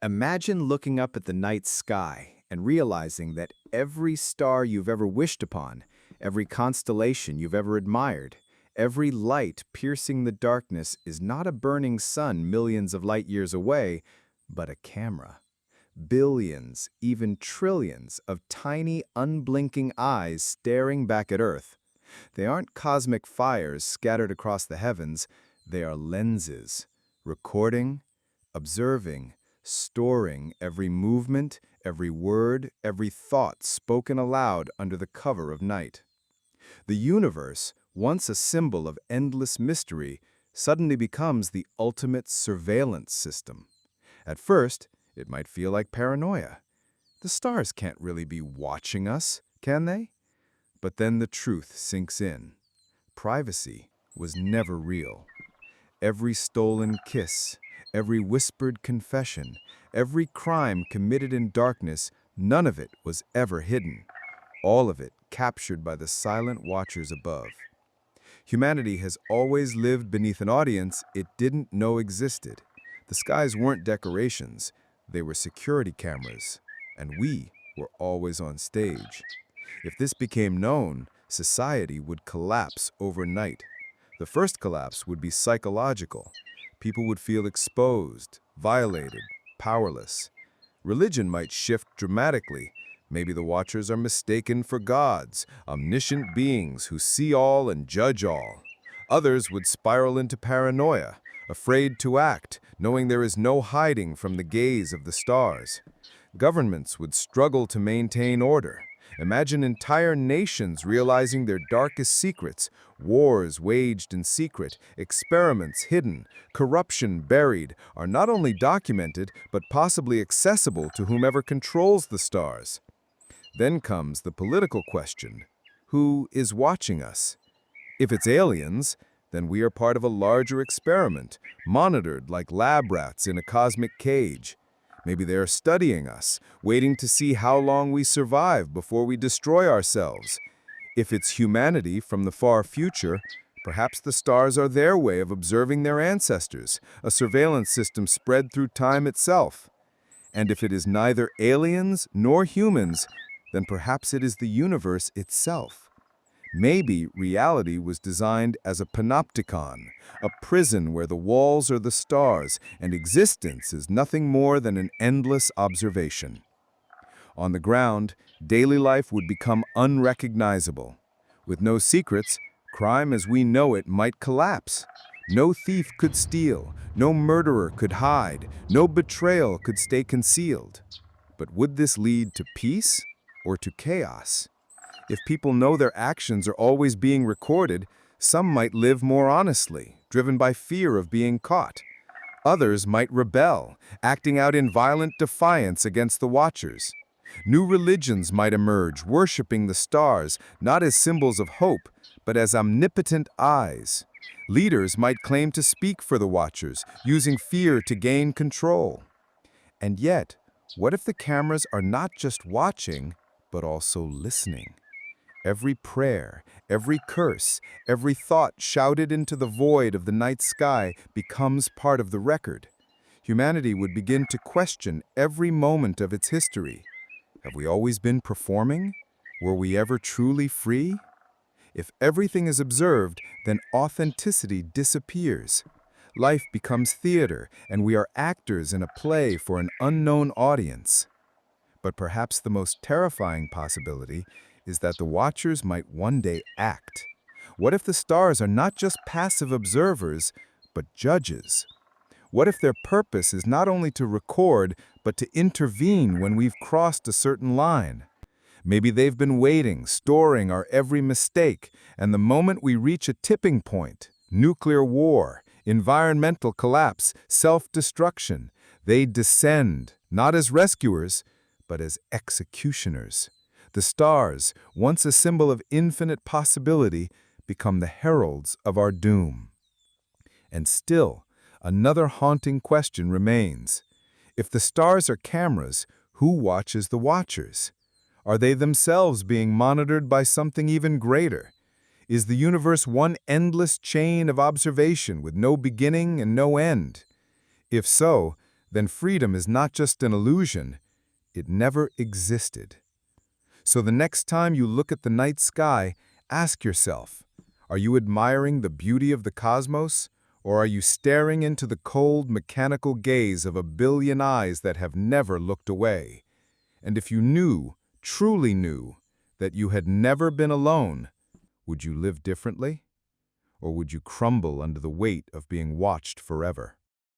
Imagine looking up at the night sky and realizing that every star you've ever wished upon, every constellation you've ever admired, every light piercing the darkness is not a burning sun millions of light years away, but a camera. Billions, even trillions of tiny, unblinking eyes staring back at Earth. They aren't cosmic fires scattered across the heavens, they are lenses, recording, observing, storing every movement, every word, every thought spoken aloud under the cover of night. The universe, once a symbol of endless mystery, suddenly becomes the ultimate surveillance system. At first, it might feel like paranoia. The stars can't really be watching us, can they? But then the truth sinks in. Privacy was never real. Every stolen kiss, every whispered confession, every crime committed in darkness, none of it was ever hidden. All of it captured by the silent watchers above. Humanity has always lived beneath an audience it didn't know existed. The skies weren't decorations, they were security cameras, and we were always on stage. If this became known, society would collapse overnight. The first collapse would be psychological. People would feel exposed, violated, powerless. Religion might shift dramatically. Maybe the watchers are mistaken for gods, omniscient beings who see all and judge all. Others would spiral into paranoia, afraid to act, knowing there is no hiding from the gaze of the stars. Governments would struggle to maintain order. Imagine entire nations realizing their darkest secrets, wars waged in secret, experiments hidden, corruption buried, are not only documented, but possibly accessible to whomever controls the stars. Then comes the political question. Who is watching us? If it's aliens, then we are part of a larger experiment, monitored like lab rats in a cosmic cage. Maybe they are studying us, waiting to see how long we survive before we destroy ourselves. If it's humanity from the far future, perhaps the stars are their way of observing their ancestors, a surveillance system spread through time itself. And if it is neither aliens nor humans, then perhaps it is the universe itself. Maybe reality was designed as a panopticon, a prison where the walls are the stars and existence is nothing more than an endless observation. On the ground, daily life would become unrecognizable. With no secrets, crime as we know it might collapse. No thief could steal, no murderer could hide, no betrayal could stay concealed. But would this lead to peace or to chaos? If people know their actions are always being recorded, some might live more honestly, driven by fear of being caught. Others might rebel, acting out in violent defiance against the watchers. New religions might emerge, worshiping the stars, not as symbols of hope, but as omnipotent eyes. Leaders might claim to speak for the watchers, using fear to gain control. And yet, what if the cameras are not just watching, but also listening? Every prayer, every curse, every thought shouted into the void of the night sky becomes part of the record. Humanity would begin to question every moment of its history. Have we always been performing? Were we ever truly free? If everything is observed, then authenticity disappears. Life becomes theater, and we are actors in a play for an unknown audience. But perhaps the most terrifying possibility is that the watchers might one day act. What if the stars are not just passive observers, but judges? What if their purpose is not only to record, but to intervene when we've crossed a certain line? Maybe they've been waiting, storing our every mistake, and the moment we reach a tipping point, nuclear war, environmental collapse, self-destruction, they descend, not as rescuers, but as executioners. The stars, once a symbol of infinite possibility, become the heralds of our doom. And still, another haunting question remains. If the stars are cameras, who watches the watchers? Are they themselves being monitored by something even greater? Is the universe one endless chain of observation with no beginning and no end? If so, then freedom is not just an illusion, it never existed. So the next time you look at the night sky, ask yourself, are you admiring the beauty of the cosmos, or are you staring into the cold, mechanical gaze of a billion eyes that have never looked away? And if you knew, truly knew, that you had never been alone, would you live differently? Or would you crumble under the weight of being watched forever?